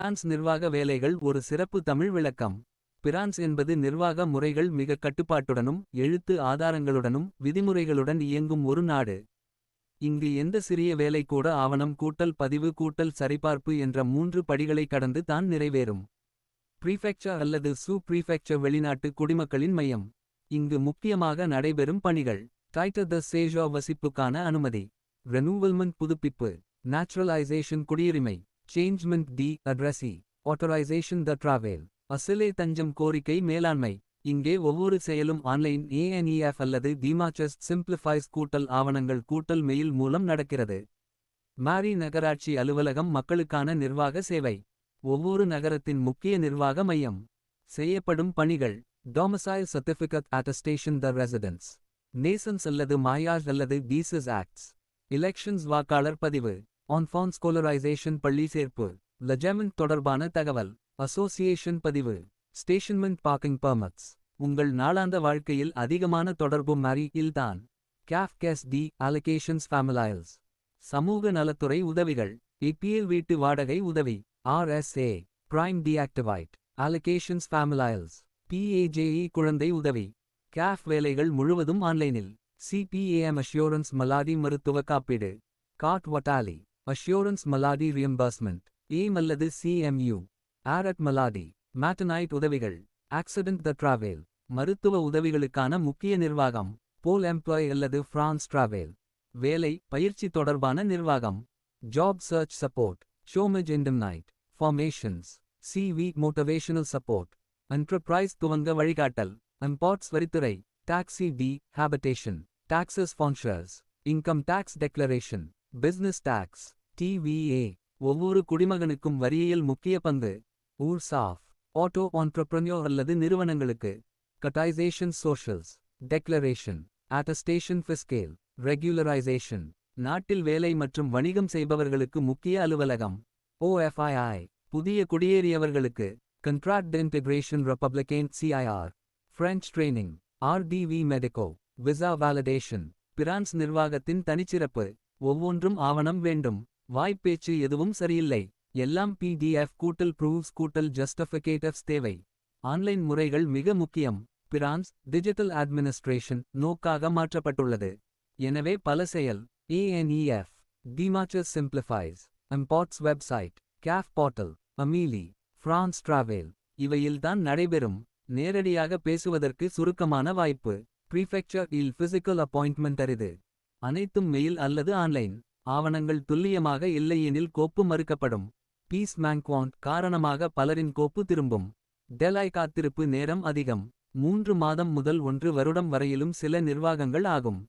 France நிர்வாக வேலைகள் ஒரு சிறப்பு தமிழ் விளக்கம். பிரான்ஸ் என்பது நிர்வாக முறைகள் மிக கட்டுப்பாட்டுடனும் எழுத்து ஆதாரங்களுடனும் விதிமுறைகளுடன் இயங்கும் ஒரு நாடு. இங்கு எந்த சிறிய வேலை கூட ஆவணம் கூட்டல் பதிவு கூட்டல் சரிபார்ப்பு என்ற 3 படிகளை கடந்து தான் நிறைவேறும். ப்ரீஃபெக்சர் அல்லது ப்ரீஃபெக்சர் வெளிநாட்டு குடிமக்களின் மையம். இங்கு முக்கியமாக நடைபெறும் பணிகள். டைட்டர் த சேஜர் வசிப்புக்கான அனுமதி. ரெனூவல்மெண்ட் புதுப்பிப்பு. நேச்சுரலைசேஷன் குடியுரிமை. சேஞ்ச்மெண்ட் டி அட்ரஸி. ஆட்டரைசேஷன் த டிராவல். அசிலே தஞ்சம் கோரிக்கை மேலாண்மை. இங்கே ஒவ்வொரு செயலும் ஆன்லைன் ANEF அல்லது டிமாச்சஸ் சிம்பிளிஃபைஸ் கூட்டல் ஆவணங்கள் கூட்டல் மெயில் மூலம் நடக்கிறது. மாரி நகராட்சி அலுவலகம் மக்களுக்கான நிர்வாக சேவை. ஒவ்வொரு நகரத்தின் முக்கிய நிர்வாக மையம். செய்யப்படும் பணிகள். டொமிசைல் சர்டிஃபிகேட் அட்டஸ்டேஷன் த ரெசிடென்ஸ். நேசன்ஸ் அல்லது மாயாஜ் அல்லது டீசஸ் ஆக்ட்ஸ். எலெக்ஷன்ஸ் வாக்காளர் பதிவு. ஆன்ஃபான் ஸ்கோலரைசேஷன் பள்ளி சேர்ப்பு. லஜமெண்ட் தொடர்பான தகவல். அசோசியேஷன் பதிவு. ஸ்டேஷன்மெண்ட் பார்க்கிங் பெர்மிட்ஸ். உங்கள் நாளாந்த வாழ்க்கையில் அதிகமான தொடர்பு மாரி இல்தான். கேஃப் டி அலோகேஷன்ஸ் ஃபேமிலைல்ஸ். சமூக நலத்துறை உதவிகள். EPL வீட்டு வாடகை உதவி. RSA பிரைம் டிஆக்டிவைட். அலோகேஷன்ஸ் ஃபேமிலைல்ஸ். PAJE குழந்தை உதவி. கேஃப் வேலைகள் முழுவதும் ஆன்லைனில். CPAM அஷ்யூரன்ஸ் மலாடி மருத்துவ காப்பீடு. காட் வட்டாலி அஷ்யூரன்ஸ் மலாடி ரியம்பர்ஸ்மெண்ட். ஏம் அல்லது CMU. ஆரட் மலாடி. மேட்டனைட் உதவிகள். ஆக்சிடென்ட் த டிராவல். மருத்துவ உதவிகளுக்கான முக்கிய நிர்வாகம். போல் எம்ப்ளாய் அல்லது ஃப்ரான்ஸ் டிராவல். வேலை பயிற்சி தொடர்பான நிர்வாகம். Job search support. ஷோமேஜ் இண்டம்னைட். Formations. CV motivational support. Enterprise துவங்க வழிகாட்டல். இம்போர்ட்ஸ் வரித்துறை. டாக்ஸி டி ஹேபிடேஷன். டாக்ஸஸ் ஃபான்ஷர்ஸ். Income tax declaration. Business tax. TVA. ஒவ்வொரு குடிமகனுக்கும் வரியியல் முக்கிய பங்கு. ஊர்சாஃப். ஆட்டோ ஆண்டர்பிரன்யோர் அல்லது நிறுவனங்களுக்கு. கட்டைசேஷன் சோஷல்ஸ். டெக்ளரேஷன். அட்டஸ்டேஷன் ஃபிஸ்கேல். ரெகுலரைசேஷன். நாட்டில் வேலை மற்றும் வணிகம் செய்பவர்களுக்கு முக்கிய அலுவலகம். OFII. புதிய குடியேறியவர்களுக்கு. கண்ட்ராக்ட் இன்டெகிரேஷன் ரிபப்ளிகேன் CIR. French training. RDV மெடிக்கோ. Visa validation. பிரான்ஸ் நிர்வாகத்தின் தனிச்சிறப்பு. ஒவ்வொன்றும் ஆவணம் வேண்டும். வாய்ப்பேச்சு எதுவும் சரியில்லை. எல்லாம் PDF கூட்டல் ப்ரூவ்ஸ் கூட்டல் ஜஸ்டிஃபிகேட்டிவ்ஸ் தேவை. ஆன்லைன் முறைகள் மிக முக்கியம். பிரான்ஸ் டிஜிட்டல் அட்மினிஸ்ட்ரேஷன் நோக்காக மாற்றப்பட்டுள்ளது. எனவே பல செயல். ANEF. டிமாச்சஸ் சிம்பிளிஃபைஸ். இம்போர்ட்ஸ் வெப்சைட். கேஃப் போர்ட்டல். அமீலி. ஃப்ரான்ஸ் டிராவல். இவையில்தான் நடைபெறும். நேரடியாக பேசுவதற்கு சுருக்கமான வாய்ப்பு. ப்ரீஃபெக்சர் இல் பிசிக்கல் அப்பாயின்ட்மெண்ட் அரிது. அனைத்தும் மெயில் அல்லது ஆன்லைன். ஆவணங்கள் துல்லியமாக இல்லையெனில் கோப்பு மறுக்கப்படும். பீஸ் மேங்க்வாண்ட் காரணமாக பலரின் கோப்பு திரும்பும். டெலாய் காத்திருப்பு நேரம் அதிகம். 3 மாதம் முதல் 1 வருடம் வரையிலும் சில நிர்வாகங்கள் ஆகும்.